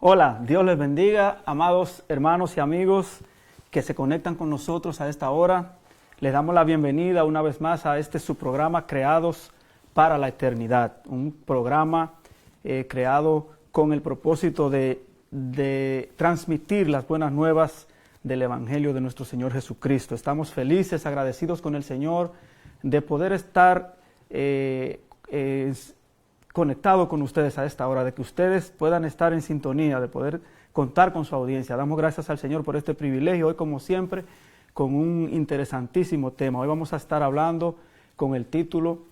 Hola, Dios les bendiga, amados hermanos y amigos que se conectan con nosotros a esta hora. Les damos la bienvenida una vez más a este su programa Creados para la Eternidad, un programa creado con el propósito de transmitir las buenas nuevas del Evangelio de nuestro Señor Jesucristo. Estamos felices, agradecidos con el Señor de poder estar conectado con ustedes a esta hora, de que ustedes puedan estar en sintonía, de poder contar con su audiencia. Damos gracias al Señor por este privilegio. Hoy, como siempre, con un interesantísimo tema. Hoy vamos a estar hablando con el título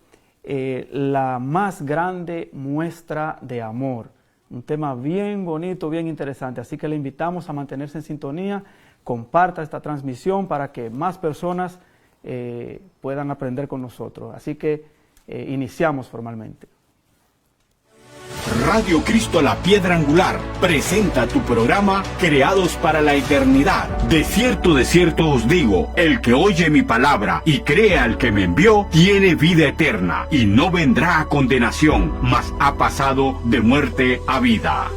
La más grande muestra de amor. Un tema bien bonito, bien interesante. Así que le invitamos a mantenerse en sintonía. Comparta esta transmisión para que más personas puedan aprender con nosotros. Así que iniciamos formalmente. Radio Cristo la Piedra Angular presenta tu programa Creados para la Eternidad. De cierto os digo, el que oye mi palabra y cree al que me envió, tiene vida eterna y no vendrá a condenación, mas ha pasado de muerte a vida.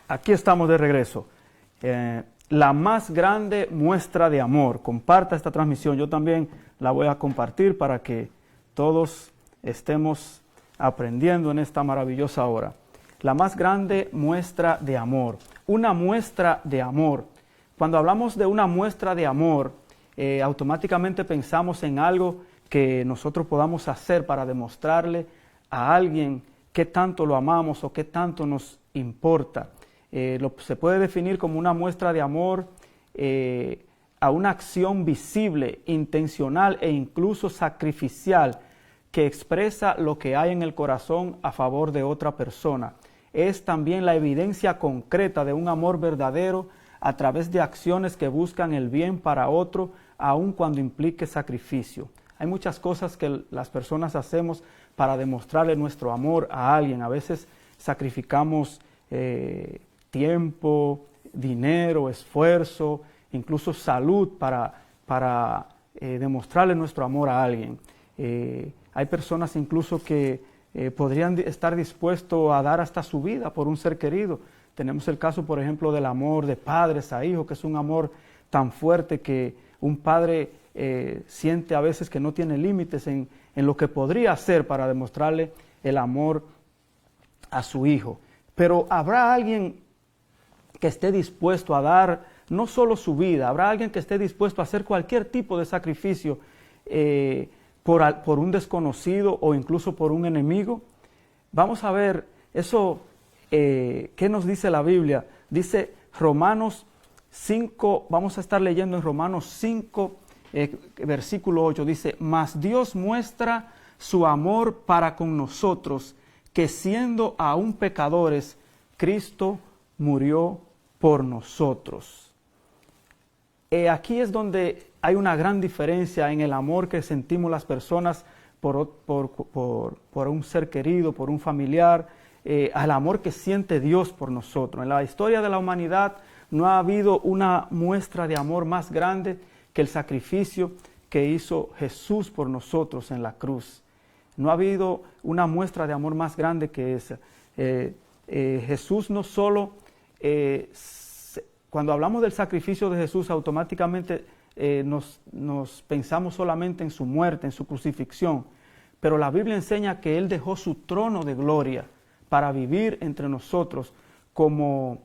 Aquí estamos de regreso. La más grande muestra de amor. Comparta esta transmisión. Yo también la voy a compartir para que todos estemos aprendiendo en esta maravillosa hora. La más grande muestra de amor. Una muestra de amor. Cuando hablamos de una muestra de amor, automáticamente pensamos en algo que nosotros podamos hacer para demostrarle a alguien qué tanto lo amamos o qué tanto nos importa. Se puede definir como una muestra de amor a una acción visible, intencional e incluso sacrificial que expresa lo que hay en el corazón a favor de otra persona. Es también la evidencia concreta de un amor verdadero a través de acciones que buscan el bien para otro, aun cuando implique sacrificio. Hay muchas cosas que las personas hacemos para demostrarle nuestro amor a alguien. A veces sacrificamos tiempo, dinero, esfuerzo, incluso salud para demostrarle nuestro amor a alguien. Hay personas incluso que podrían estar dispuestos a dar hasta su vida por un ser querido. Tenemos el caso, por ejemplo, del amor de padres a hijos, que es un amor tan fuerte que un padre siente a veces que no tiene límites en lo que podría hacer para demostrarle el amor a su hijo. Pero habrá alguien que esté dispuesto a dar no solo su vida, habrá alguien que esté dispuesto a hacer cualquier tipo de sacrificio por un desconocido o incluso por un enemigo. Vamos a ver eso, ¿qué nos dice la Biblia? Dice Romanos 5, vamos a estar leyendo en Romanos 5, versículo 8, dice: mas Dios muestra su amor para con nosotros, que siendo aún pecadores, Cristo murió por nosotros. Aquí es donde hay una gran diferencia en el amor que sentimos las personas por un ser querido, por un familiar, al amor que siente Dios por nosotros. En la historia de la humanidad no ha habido una muestra de amor más grande que el sacrificio que hizo Jesús por nosotros en la cruz. No ha habido una muestra de amor más grande que esa. Jesús no solo, cuando hablamos del sacrificio de Jesús, automáticamente nos pensamos solamente en su muerte, en su crucifixión, pero la Biblia enseña que Él dejó su trono de gloria para vivir entre nosotros como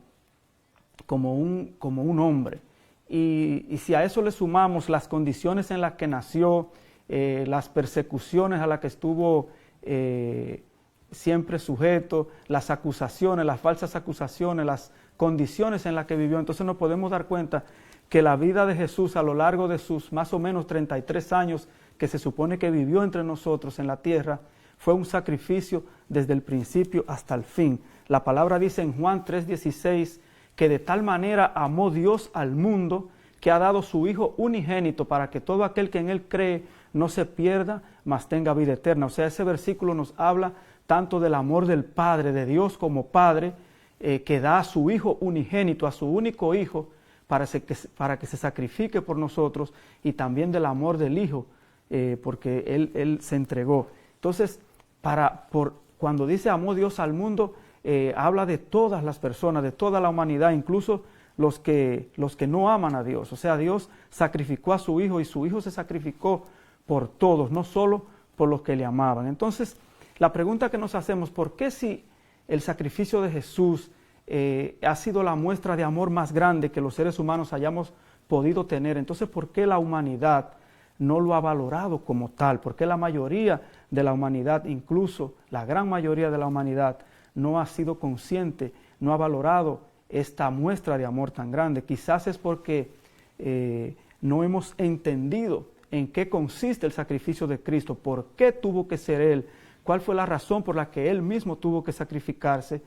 un hombre. Y si a eso le sumamos las condiciones en las que nació, las persecuciones a las que estuvo siempre sujeto, las acusaciones, las falsas acusaciones, las condiciones en las que vivió, entonces nos podemos dar cuenta que la vida de Jesús a lo largo de sus más o menos 33 años que se supone que vivió entre nosotros en la tierra, fue un sacrificio desde el principio hasta el fin. La palabra dice en Juan 3:16 que de tal manera amó Dios al mundo que ha dado su Hijo unigénito para que todo aquel que en Él cree no se pierda, mas tenga vida eterna. O sea, ese versículo nos habla tanto del amor del Padre, de Dios como Padre, que da a su Hijo unigénito, a su único Hijo, para que se sacrifique por nosotros, y también del amor del Hijo, porque Él se entregó. Entonces, cuando dice amó Dios al mundo, habla de todas las personas, de toda la humanidad, incluso los que no aman a Dios. O sea, Dios sacrificó a su Hijo y su Hijo se sacrificó por todos, no solo por los que le amaban. Entonces, la pregunta que nos hacemos, ¿por qué si el sacrificio de Jesús ha sido la muestra de amor más grande que los seres humanos hayamos podido tener? Entonces, ¿por qué la humanidad no lo ha valorado como tal? ¿Por qué la mayoría de la humanidad, incluso la gran mayoría de la humanidad, no ha sido consciente, no ha valorado esta muestra de amor tan grande? Quizás es porque no hemos entendido en qué consiste el sacrificio de Cristo, por qué tuvo que ser Él, cuál fue la razón por la que Él mismo tuvo que sacrificarse,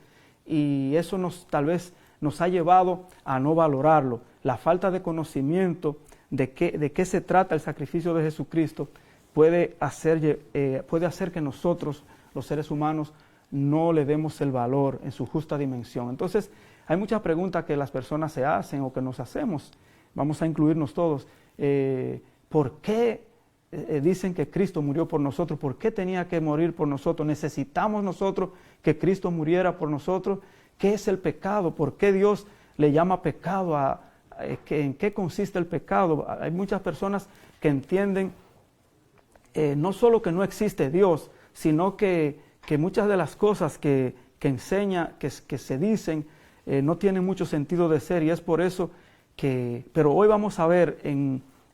y eso tal vez nos ha llevado a no valorarlo. La falta de conocimiento de qué se trata el sacrificio de Jesucristo puede hacer que nosotros, los seres humanos, no le demos el valor en su justa dimensión. Entonces, hay muchas preguntas que las personas se hacen o que nos hacemos. Vamos a incluirnos todos. ¿Por qué dicen que Cristo murió por nosotros? ¿Por qué tenía que morir por nosotros? ¿Necesitamos nosotros que Cristo muriera por nosotros? ¿Qué es el pecado? ¿Por qué Dios le llama pecado? ¿En qué consiste el pecado? Hay muchas personas que entienden no solo que no existe Dios, sino que muchas de las cosas que enseña, que se dicen, no tienen mucho sentido de ser, y es por eso pero hoy vamos a ver,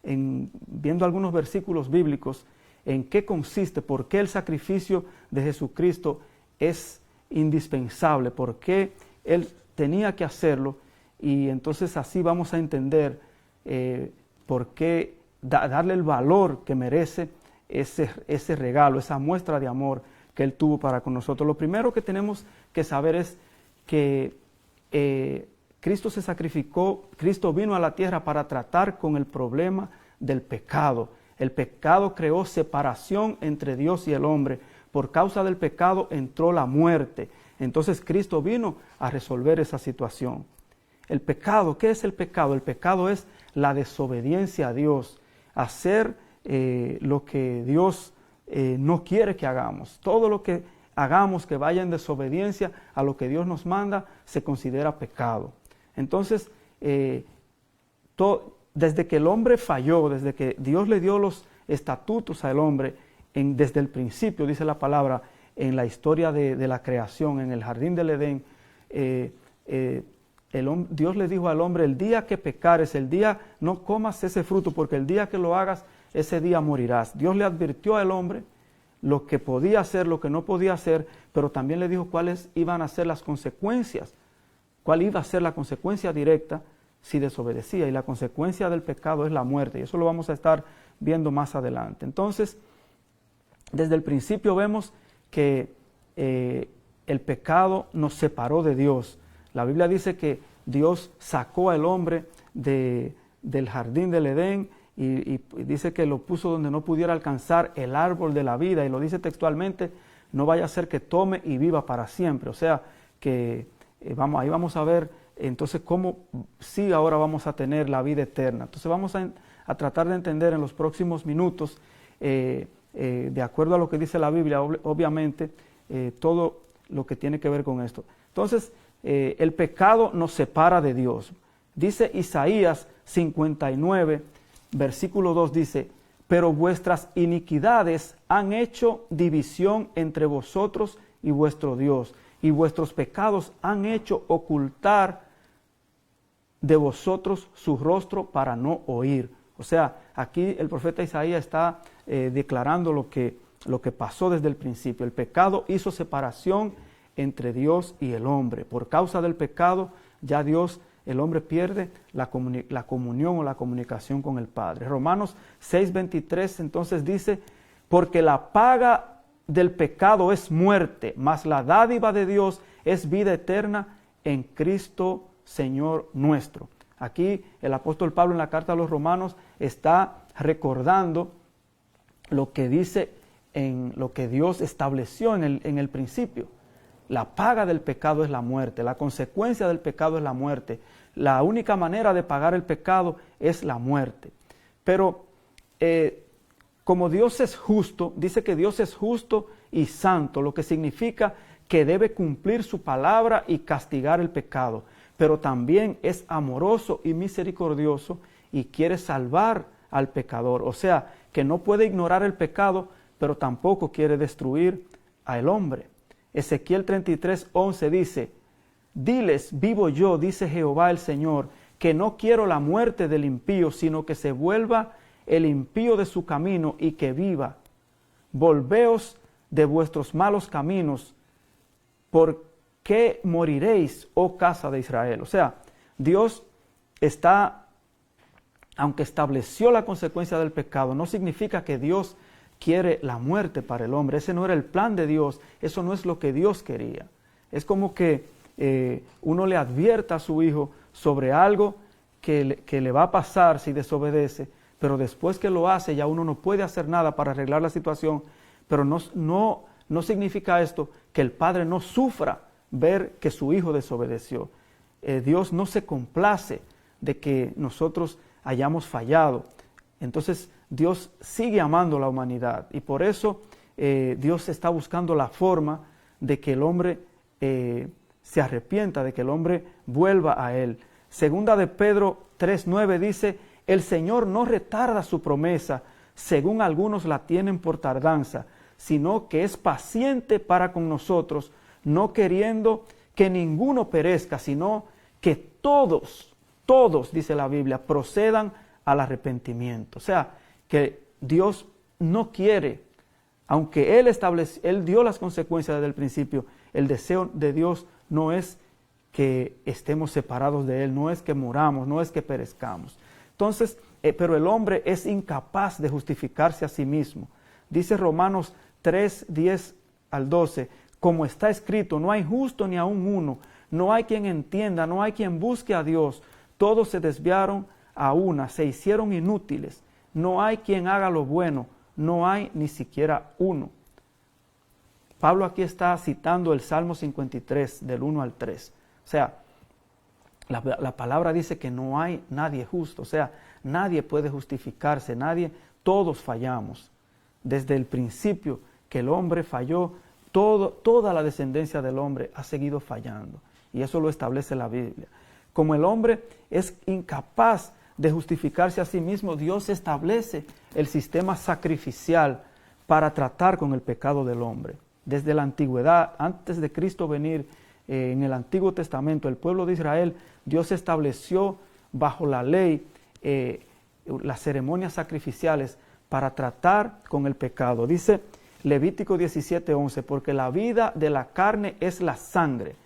viendo algunos versículos bíblicos, en qué consiste, por qué el sacrificio de Jesucristo es indispensable, por qué Él tenía que hacerlo, y entonces así vamos a entender por qué darle el valor que merece ese regalo, esa muestra de amor que Él tuvo para con nosotros. Lo primero que tenemos que saber es que Cristo se sacrificó, Cristo vino a la tierra para tratar con el problema del pecado. El pecado creó separación entre Dios y el hombre. Por causa del pecado entró la muerte. Entonces Cristo vino a resolver esa situación. El pecado, ¿qué es el pecado? El pecado es la desobediencia a Dios, hacer lo que Dios no quiere que hagamos. Todo lo que hagamos que vaya en desobediencia a lo que Dios nos manda se considera pecado. Entonces, desde que el hombre falló, desde que Dios le dio los estatutos al hombre, desde el principio, dice la palabra, en la historia de la creación, en el jardín del Edén, Dios le dijo al hombre: el día que pecares, el día no comas ese fruto, porque el día que lo hagas, ese día morirás. Dios le advirtió al hombre lo que podía hacer, lo que no podía hacer, pero también le dijo cuáles iban a ser las consecuencias, cuál iba a ser la consecuencia directa si desobedecía, y la consecuencia del pecado es la muerte, y eso lo vamos a estar viendo más adelante. Entonces, desde el principio vemos que el pecado nos separó de Dios. La Biblia dice que Dios sacó al hombre del jardín del Edén y dice que lo puso donde no pudiera alcanzar el árbol de la vida, y lo dice textualmente: no vaya a ser que tome y viva para siempre. O sea que ahí vamos a ver entonces cómo sí ahora vamos a tener la vida eterna. Entonces vamos a tratar de entender en los próximos minutos, de acuerdo a lo que dice la Biblia, obviamente, todo lo que tiene que ver con esto. Entonces, el pecado nos separa de Dios. Dice Isaías 59, versículo 2, dice: pero vuestras iniquidades han hecho división entre vosotros y vuestro Dios, y vuestros pecados han hecho ocultar de vosotros su rostro para no oír. O sea, aquí el profeta Isaías está declarando lo que pasó desde el principio. El pecado hizo separación entre Dios y el hombre. Por causa del pecado, ya el hombre pierde la comunión o la comunicación con el Padre. Romanos 6:23 entonces dice: porque la paga del pecado es muerte, mas la dádiva de Dios es vida eterna en Cristo Señor nuestro. Aquí el apóstol Pablo en la carta a los Romanos está recordando lo que dice en lo que Dios estableció en el principio. La paga del pecado es la muerte, la consecuencia del pecado es la muerte. La única manera de pagar el pecado es la muerte. Pero como Dios es justo, dice que Dios es justo y santo, lo que significa que debe cumplir su palabra y castigar el pecado, pero también es amoroso y misericordioso y quiere salvar al pecador. O sea, que no puede ignorar el pecado, pero tampoco quiere destruir al hombre. Ezequiel 33:11 dice: diles, vivo yo, dice Jehová el Señor, que no quiero la muerte del impío, sino que se vuelva el impío de su camino y que viva. Volveos de vuestros malos caminos, ¿por qué moriréis, oh casa de Israel? O sea, Dios está, aunque estableció la consecuencia del pecado, no significa que Dios quiere la muerte para el hombre. Ese no era el plan de Dios, eso no es lo que Dios quería. Es como que uno le advierta a su hijo sobre algo que le va a pasar si desobedece, pero después que lo hace ya uno no puede hacer nada para arreglar la situación, pero no significa esto que el padre no sufra ver que su hijo desobedeció. Dios no se complace de que nosotros hayamos fallado. Entonces Dios sigue amando a la humanidad y por eso Dios está buscando la forma de que el hombre se arrepienta, de que el hombre vuelva a Él. Segunda de Pedro 3:9 dice: el Señor no retarda su promesa, según algunos la tienen por tardanza, sino que es paciente para con nosotros, no queriendo que ninguno perezca, sino que todos, dice la Biblia, procedan al arrepentimiento. O sea, que Dios no quiere, aunque Él dio las consecuencias desde el principio, el deseo de Dios no es que estemos separados de Él, no es que muramos, no es que perezcamos. Entonces, pero el hombre es incapaz de justificarse a sí mismo. Dice Romanos 3:10 al 12, como está escrito, no hay justo ni aun uno, no hay quien entienda, no hay quien busque a Dios, todos se desviaron a una, se hicieron inútiles, no hay quien haga lo bueno, no hay ni siquiera uno. Pablo aquí está citando el Salmo 53, del 1 al 3. O sea, la palabra dice que no hay nadie justo, o sea, nadie puede justificarse, todos fallamos. Desde el principio que el hombre falló, toda la descendencia del hombre ha seguido fallando. Y eso lo establece la Biblia. Como el hombre es incapaz de justificarse a sí mismo, Dios establece el sistema sacrificial para tratar con el pecado del hombre. Desde la antigüedad, antes de Cristo venir, en el Antiguo Testamento, el pueblo de Israel, Dios estableció bajo la ley las ceremonias sacrificiales para tratar con el pecado. Dice Levítico 17:11, porque la vida de la carne es la sangre,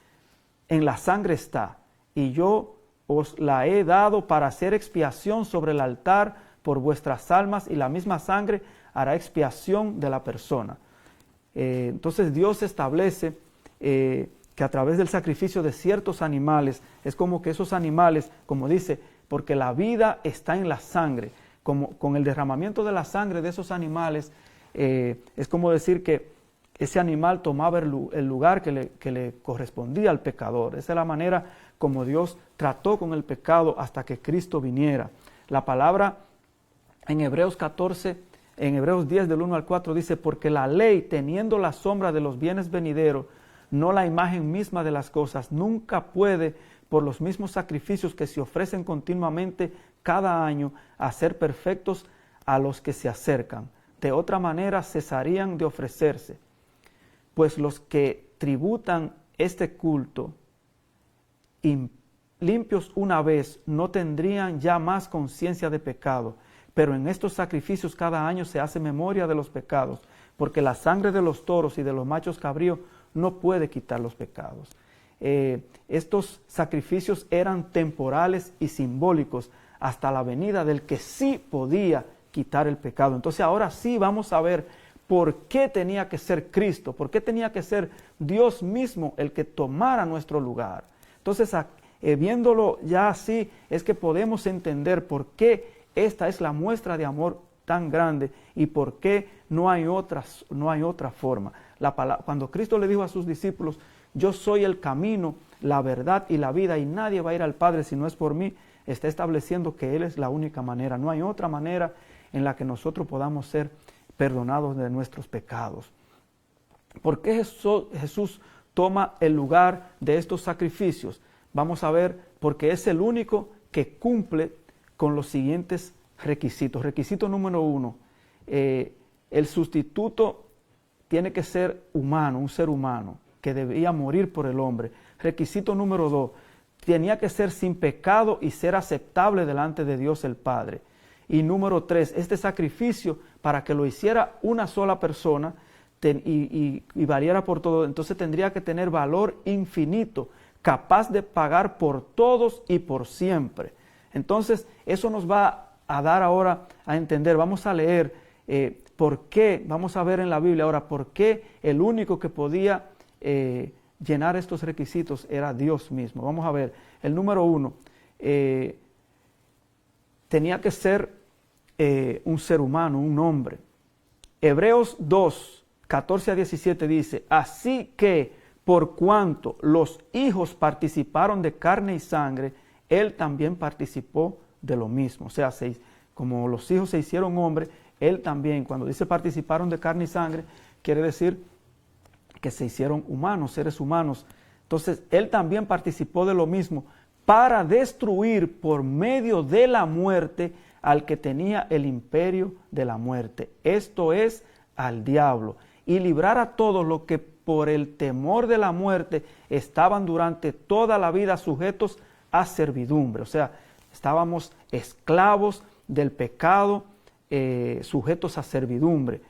en la sangre está, y yo os la he dado para hacer expiación sobre el altar por vuestras almas, y la misma sangre hará expiación de la persona. Entonces Dios establece que a través del sacrificio de ciertos animales, es como que esos animales, como dice, porque la vida está en la sangre, como con el derramamiento de la sangre de esos animales, es como decir que ese animal tomaba el lugar que le correspondía al pecador. Esa es la manera como Dios trató con el pecado hasta que Cristo viniera. La palabra en Hebreos 10 del 1 al 4 dice, porque la ley, teniendo la sombra de los bienes venideros, no la imagen misma de las cosas, nunca puede, por los mismos sacrificios que se ofrecen continuamente cada año, hacer perfectos a los que se acercan. De otra manera cesarían de ofrecerse. Pues los que tributan este culto, limpios una vez, no tendrían ya más conciencia de pecado. Pero en estos sacrificios cada año se hace memoria de los pecados, porque la sangre de los toros y de los machos cabríos no puede quitar los pecados. Estos sacrificios eran temporales y simbólicos hasta la venida del que sí podía quitar el pecado. Entonces ahora sí vamos a ver por qué tenía que ser Cristo, por qué tenía que ser Dios mismo el que tomara nuestro lugar. Entonces viéndolo ya así es que podemos entender por qué esta es la muestra de amor tan grande y por qué no hay otra forma. Cuando Cristo le dijo a sus discípulos, yo soy el camino, la verdad y la vida, y nadie va a ir al Padre si no es por mí, está estableciendo que Él es la única manera. No hay otra manera en la que nosotros podamos ser perdonados de nuestros pecados. ¿Por qué Jesús toma el lugar de estos sacrificios? Vamos a ver, porque es el único que cumple con los siguientes requisitos. Requisito número 1, el sustituto tiene que ser humano, un ser humano, que debía morir por el hombre. Requisito número 2, tenía que ser sin pecado y ser aceptable delante de Dios el Padre. Y número 3, este sacrificio, para que lo hiciera una sola persona y valiera por todo, entonces tendría que tener valor infinito, capaz de pagar por todos y por siempre. Entonces, eso nos va a dar ahora a entender, vamos a leer por qué, vamos a ver en la Biblia ahora, por qué el único que podía llenar estos requisitos era Dios mismo. Vamos a ver, el número 1, tenía que ser un ser humano, un hombre. Hebreos 2, 14 a 17 dice, así que por cuanto los hijos participaron de carne y sangre, él también participó de lo mismo. O sea, como los hijos se hicieron hombres, él también, cuando dice participaron de carne y sangre, quiere decir que se hicieron humanos, seres humanos. Entonces, él también participó de lo mismo para destruir por medio de la muerte al que tenía el imperio de la muerte. Esto es, al diablo, y librar a todos los que por el temor de la muerte estaban durante toda la vida sujetos a servidumbre. O sea, estábamos esclavos del pecado, sujetos a servidumbre.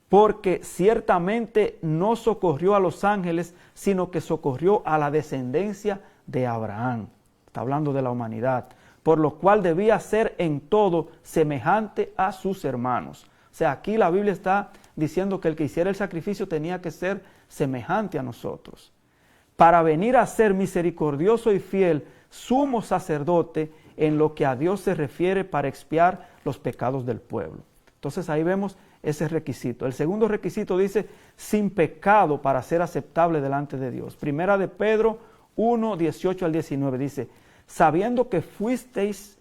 Porque ciertamente no socorrió a los ángeles, sino que socorrió a la descendencia de Abraham. Está hablando de la humanidad. Por lo cual debía ser en todo semejante a sus hermanos. O sea, aquí la Biblia está diciendo que el que hiciera el sacrificio tenía que ser semejante a nosotros, para venir a ser misericordioso y fiel, sumo sacerdote en lo que a Dios se refiere para expiar los pecados del pueblo. Entonces ahí vemos ese requisito. El segundo requisito dice, sin pecado para ser aceptable delante de Dios. Primera de Pedro 1, 18 al 19 dice, sabiendo que fuisteis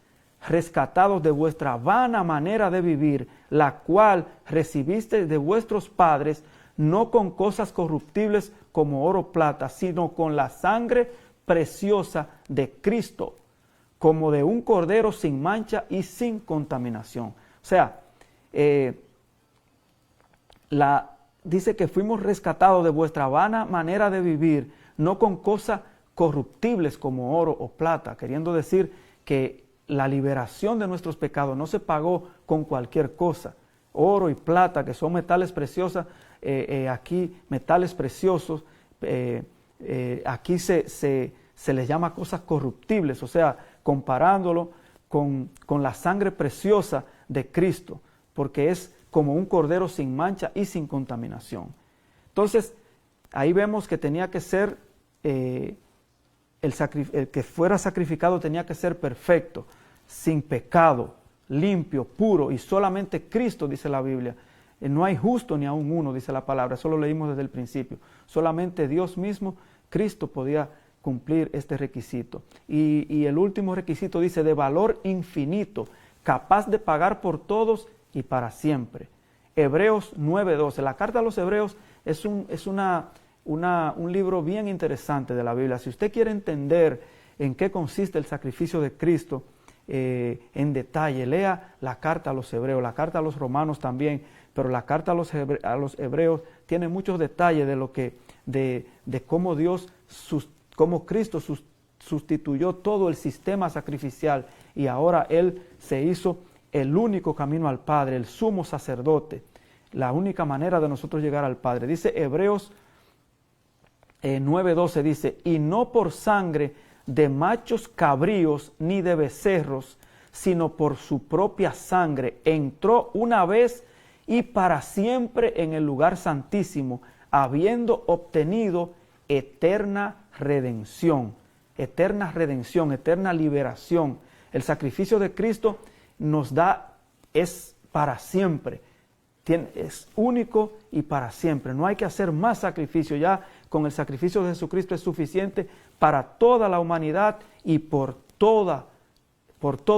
rescatados de vuestra vana manera de vivir, la cual recibisteis de vuestros padres, no con cosas corruptibles como oro o plata, sino con la sangre preciosa de Cristo, como de un cordero sin mancha y sin contaminación. O sea, dice que fuimos rescatados de vuestra vana manera de vivir, no con cosas corruptibles como oro o plata, queriendo decir que la liberación de nuestros pecados no se pagó con cualquier cosa. Oro y plata, que son metales preciosos, aquí metales preciosos, aquí se les llama cosas corruptibles, o sea, comparándolo con la sangre preciosa de Cristo, porque es como un cordero sin mancha y sin contaminación. Entonces, ahí vemos que tenía que ser, el que fuera sacrificado tenía que ser perfecto, sin pecado, limpio, puro, y solamente Cristo, dice la Biblia. No hay justo ni aun uno, dice la palabra, eso lo leímos desde el principio. Solamente Dios mismo, Cristo, podía cumplir este requisito. Y el último requisito dice, de valor infinito, capaz de pagar por todos y para siempre. Hebreos 9:12. La carta a los Hebreos es un libro bien interesante de la Biblia. Si usted quiere entender en qué consiste el sacrificio de Cristo en detalle, lea la carta a los Hebreos, la carta a los Romanos también, pero la carta a los Hebreos tiene muchos detalles de cómo cómo Cristo sustituyó todo el sistema sacrificial y ahora Él se hizo el único camino al Padre, el sumo sacerdote, la única manera de nosotros llegar al Padre. Dice Hebreos 9:12, dice, y no por sangre de machos cabríos ni de becerros, sino por su propia sangre, entró una vez y para siempre en el lugar santísimo, habiendo obtenido eterna redención, eterna liberación. El sacrificio de Cristo nos da, es para siempre, es único y para siempre. No hay que hacer más sacrificio, ya con el sacrificio de Jesucristo es suficiente para toda la humanidad y por todo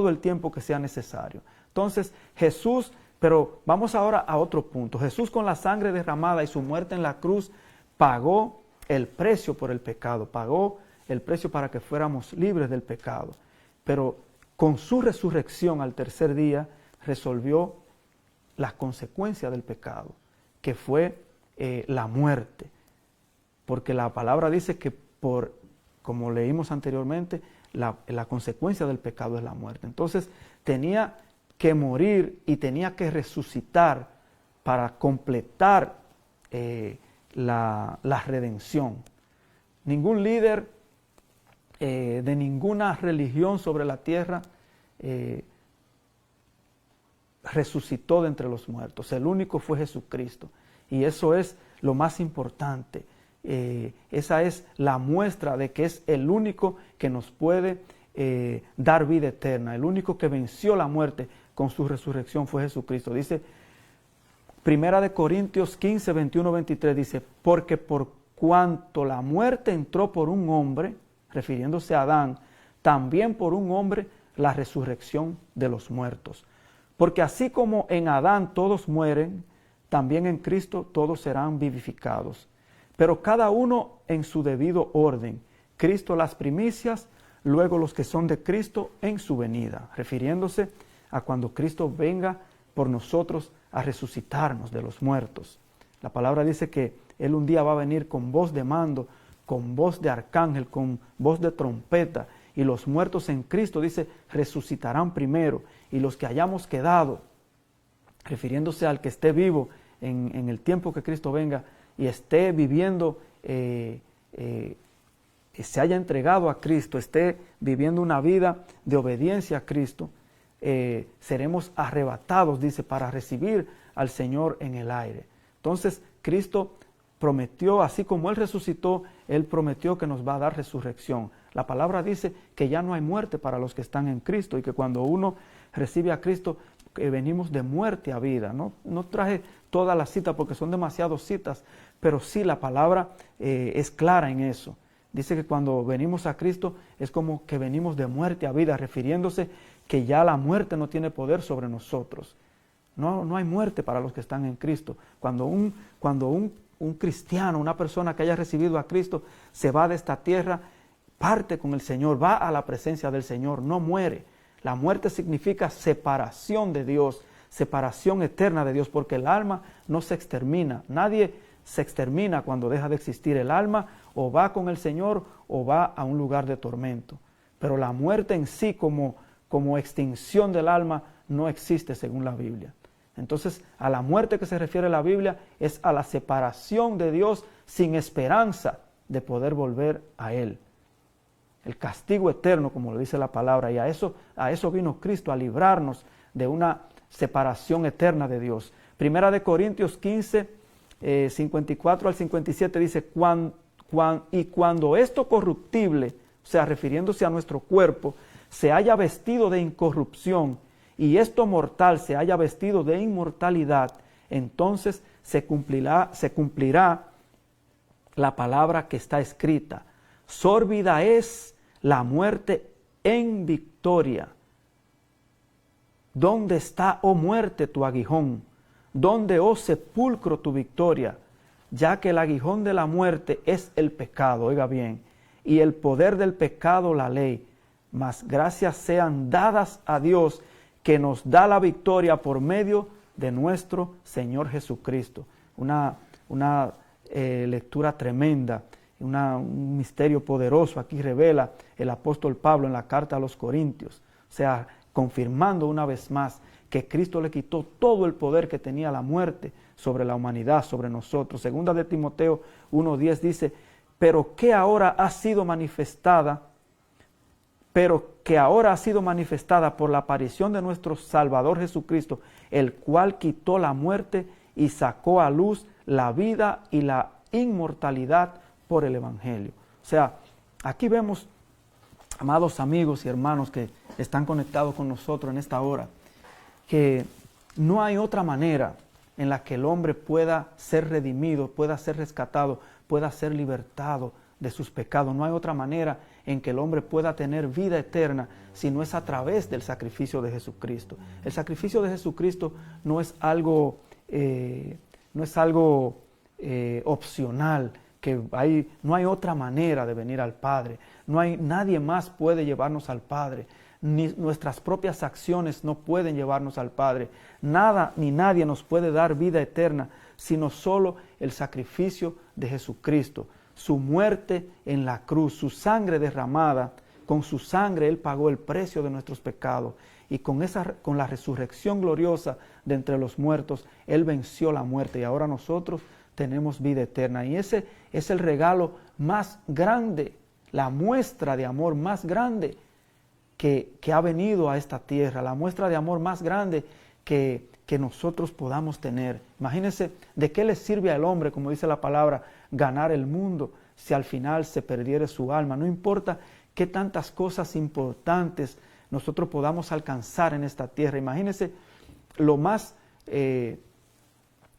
el tiempo que sea necesario. Entonces Jesús Pero vamos ahora a otro punto. Jesús, con la sangre derramada y su muerte en la cruz, pagó el precio por el pecado, pagó el precio para que fuéramos libres del pecado. Pero con su resurrección al tercer día resolvió las consecuencias del pecado, que fue la muerte. Porque la palabra dice que como leímos anteriormente, la consecuencia del pecado es la muerte. Entonces tenía que morir y tenía que resucitar para completar la redención. Ningún líder de ninguna religión sobre la tierra resucitó de entre los muertos. El único fue Jesucristo. Y eso es lo más importante. Esa es la muestra de que es el único que nos puede dar vida eterna. El único que venció la muerte con su resurrección fue Jesucristo. Dice, Primera de Corintios 15, 21, 23, dice, porque por cuanto la muerte entró por un hombre, refiriéndose a Adán, también por un hombre la resurrección de los muertos. Porque así como en Adán todos mueren, también en Cristo todos serán vivificados. Pero cada uno en su debido orden. Cristo las primicias, luego los que son de Cristo en su venida, refiriéndose a cuando Cristo venga por nosotros a resucitarnos de los muertos. La palabra dice que Él un día va a venir con voz de mando, con voz de arcángel, con voz de trompeta, y los muertos en Cristo, dice, resucitarán primero, y los que hayamos quedado, refiriéndose al que esté vivo en el tiempo que Cristo venga y esté viviendo, se haya entregado a Cristo, esté viviendo una vida de obediencia a Cristo, seremos arrebatados, dice, para recibir al Señor en el aire. Entonces, Cristo prometió, así como Él resucitó, Él prometió que nos va a dar resurrección. La palabra dice que ya no hay muerte para los que están en Cristo y que cuando uno recibe a Cristo, venimos de muerte a vida. No traje todas las citas porque son demasiadas citas, pero sí la palabra es clara en eso. Dice que cuando venimos a Cristo es como que venimos de muerte a vida, refiriéndose que ya la muerte no tiene poder sobre nosotros. No hay muerte para los que están en Cristo. Cuando un cristiano, una persona que haya recibido a Cristo, se va de esta tierra, parte con el Señor, va a la presencia del Señor, no muere. La muerte significa separación de Dios, separación eterna de Dios, porque el alma no se extermina. Nadie se extermina cuando deja de existir. El alma o va con el Señor o va a un lugar de tormento. Pero la muerte en sí como extinción del alma no existe según la Biblia. Entonces, a la muerte que se refiere la Biblia es a la separación de Dios sin esperanza de poder volver a Él. El castigo eterno, como lo dice la palabra, y a eso vino Cristo, a librarnos de una separación eterna de Dios. Primera de Corintios 15, 54 al 57 dice, y cuando esto corruptible, o sea, refiriéndose a nuestro cuerpo, se haya vestido de incorrupción, y esto mortal se haya vestido de inmortalidad, entonces se cumplirá la palabra que está escrita. Sórbida es la muerte en victoria. ¿Dónde está, oh muerte, tu aguijón? ¿Dónde, oh sepulcro, tu victoria? Ya que el aguijón de la muerte es el pecado, oiga bien, y el poder del pecado la ley. Mas gracias sean dadas a Dios, que nos da la victoria por medio de nuestro Señor Jesucristo. Una lectura tremenda, un misterio poderoso. Aquí revela el apóstol Pablo en la carta a los Corintios, o sea, confirmando una vez más que Cristo le quitó todo el poder que tenía la muerte sobre la humanidad, sobre nosotros. Segunda de Timoteo 1:10 dice, pero que ahora ha sido manifestada por la aparición de nuestro Salvador Jesucristo, el cual quitó la muerte y sacó a luz la vida y la inmortalidad por el Evangelio. O sea, aquí vemos, amados amigos y hermanos que están conectados con nosotros en esta hora, que no hay otra manera en la que el hombre pueda ser redimido, pueda ser rescatado, pueda ser libertado de sus pecados. No hay otra manera en que el hombre pueda tener vida eterna si no es a través del sacrificio de Jesucristo. El sacrificio de Jesucristo no es algo opcional, que no hay otra manera de venir al Padre. Nadie más puede llevarnos al Padre. Ni nuestras propias acciones no pueden llevarnos al Padre. Nada ni nadie nos puede dar vida eterna, sino solo el sacrificio de Jesucristo. Su muerte en la cruz, su sangre derramada, con su sangre Él pagó el precio de nuestros pecados. Y con la resurrección gloriosa de entre los muertos, Él venció la muerte y ahora nosotros tenemos vida eterna. Y ese es el regalo más grande, la muestra de amor más grande que ha venido a esta tierra, la muestra de amor más grande que nosotros podamos tener. Imagínense, ¿de qué le sirve al hombre, como dice la palabra, ganar el mundo si al final se perdiere su alma? No importa qué tantas cosas importantes nosotros podamos alcanzar en esta tierra. Imagínense lo más,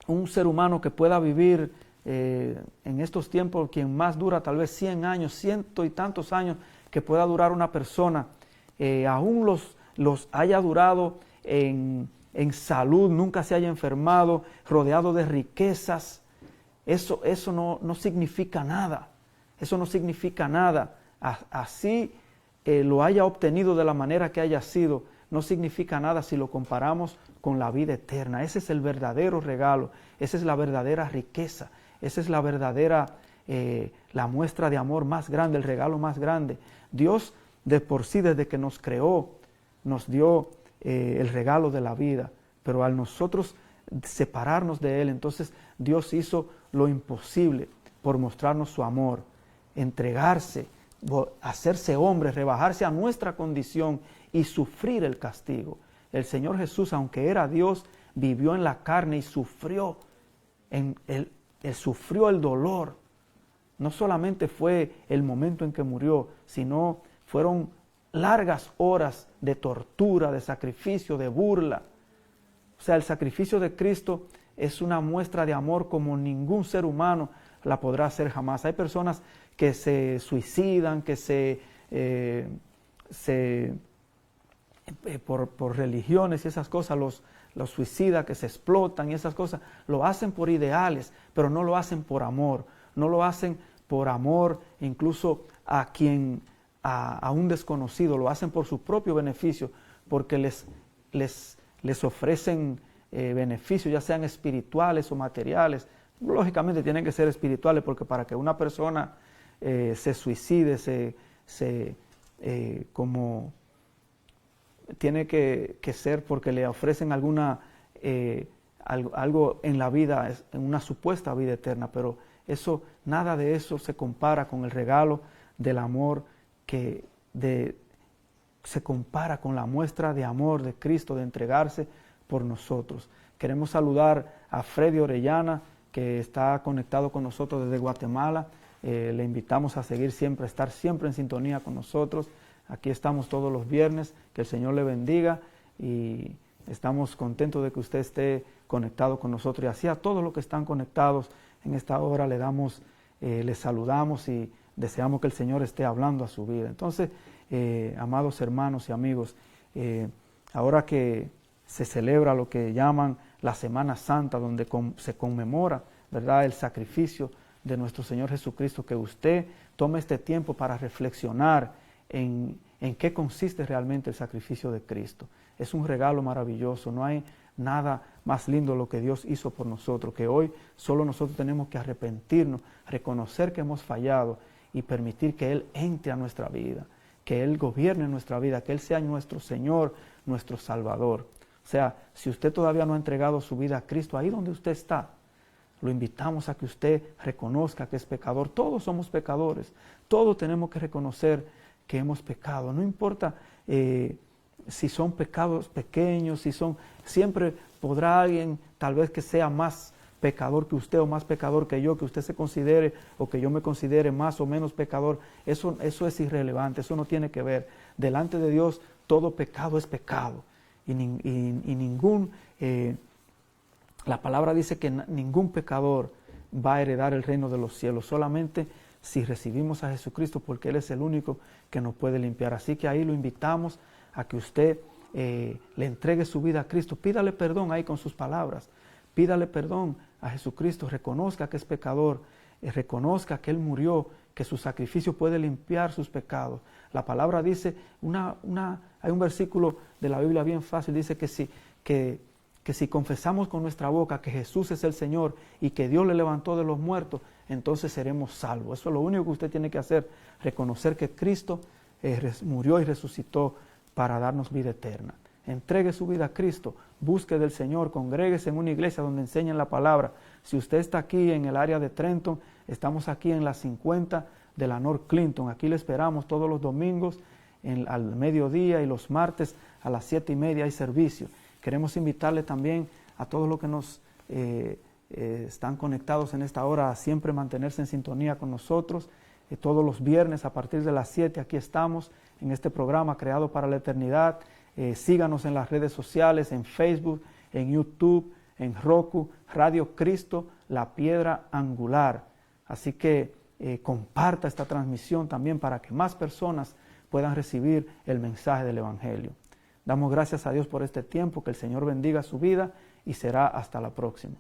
un ser humano que pueda vivir en estos tiempos, quien más dura tal vez 100 años, ciento y tantos años que pueda durar una persona, aún los haya durado en salud, nunca se haya enfermado, rodeado de riquezas. Eso no significa nada. Eso no significa nada. Así lo haya obtenido de la manera que haya sido, no significa nada si lo comparamos con la vida eterna. Ese es el verdadero regalo, esa es la verdadera riqueza, esa es la verdadera, la muestra de amor más grande, el regalo más grande. Dios de por sí, desde que nos creó, nos dio el regalo de la vida, pero al nosotros separarnos de Él, entonces Dios hizo lo imposible por mostrarnos su amor, entregarse, hacerse hombre, rebajarse a nuestra condición y sufrir el castigo. El Señor Jesús, aunque era Dios, vivió en la carne y sufrió, Él sufrió el dolor. No solamente fue el momento en que murió, sino fueron largas horas de tortura, de sacrificio, de burla. O sea, el sacrificio de Cristo es una muestra de amor como ningún ser humano la podrá hacer jamás. Hay personas que se suicidan, que por religiones y esas cosas los suicidan, que se explotan y esas cosas. Lo hacen por ideales, pero no lo hacen por amor. No lo hacen por amor incluso a un desconocido, lo hacen por su propio beneficio, porque les ofrecen beneficios, ya sean espirituales o materiales. Lógicamente tienen que ser espirituales, porque para que una persona se suicide, como tiene que ser porque le ofrecen algo en la vida, en una supuesta vida eterna, pero nada de eso se compara con el regalo del amor se compara con la muestra de amor de Cristo, de entregarse por nosotros. Queremos saludar a Freddy Orellana, que está conectado con nosotros desde Guatemala. Le invitamos a estar siempre en sintonía con nosotros. Aquí estamos todos los viernes. Que el Señor le bendiga y estamos contentos de que usted esté conectado con nosotros. Y así a todos los que están conectados en esta hora les saludamos y deseamos que el Señor esté hablando a su vida. Entonces, amados hermanos y amigos, ahora que se celebra lo que llaman la Semana Santa, donde se conmemora, ¿verdad?, el sacrificio de nuestro Señor Jesucristo, que usted tome este tiempo para reflexionar en qué consiste realmente el sacrificio de Cristo. Es un regalo maravilloso, no hay nada más lindo lo que Dios hizo por nosotros, que hoy solo nosotros tenemos que arrepentirnos, reconocer que hemos fallado y permitir que Él entre a nuestra vida, que Él gobierne nuestra vida, que Él sea nuestro Señor, nuestro Salvador. O sea, si usted todavía no ha entregado su vida a Cristo, ahí donde usted está, lo invitamos a que usted reconozca que es pecador. Todos somos pecadores, todos tenemos que reconocer que hemos pecado. No importa si son pecados pequeños, siempre podrá alguien tal vez que sea más pecador que usted o más pecador que yo, que usted se considere o que yo me considere más o menos pecador. Eso es irrelevante, eso no tiene que ver. Delante de Dios todo pecado es pecado y la palabra dice que ningún pecador va a heredar el reino de los cielos. Solamente si recibimos a Jesucristo, porque Él es el único que nos puede limpiar. Así que ahí lo invitamos a que usted le entregue su vida a Cristo. Pídale perdón ahí con sus palabras. Pídale perdón a Jesucristo. Reconozca que es pecador. Reconozca que Él murió, que su sacrificio puede limpiar sus pecados. La palabra dice, hay un versículo de la Biblia bien fácil, dice que si confesamos con nuestra boca que Jesús es el Señor y que Dios le levantó de los muertos, entonces seremos salvos. Eso es lo único que usted tiene que hacer, reconocer que Cristo murió y resucitó para darnos vida eterna. Entregue su vida a Cristo, busque del Señor, congréguese en una iglesia donde enseñen la palabra. Si usted está aquí en el área de Trenton, estamos aquí en la 50 de la North Clinton. Aquí le esperamos todos los domingos al mediodía y los martes a las 7:30 hay servicio. Queremos invitarle también a todos los que nos están conectados en esta hora a siempre mantenerse en sintonía con nosotros. Todos los viernes a partir de las 7 aquí estamos en este programa creado para la eternidad. Síganos en las redes sociales, en Facebook, en YouTube, en Roku, Radio Cristo, La Piedra Angular. Así que comparta esta transmisión también para que más personas puedan recibir el mensaje del Evangelio. Damos gracias a Dios por este tiempo, que el Señor bendiga su vida y será hasta la próxima.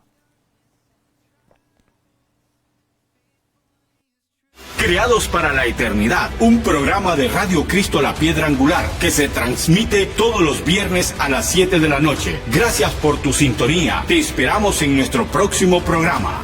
Creados para la Eternidad, un programa de Radio Cristo La Piedra Angular que se transmite todos los viernes a las 7 de la noche. Gracias por tu sintonía. Te esperamos en nuestro próximo programa.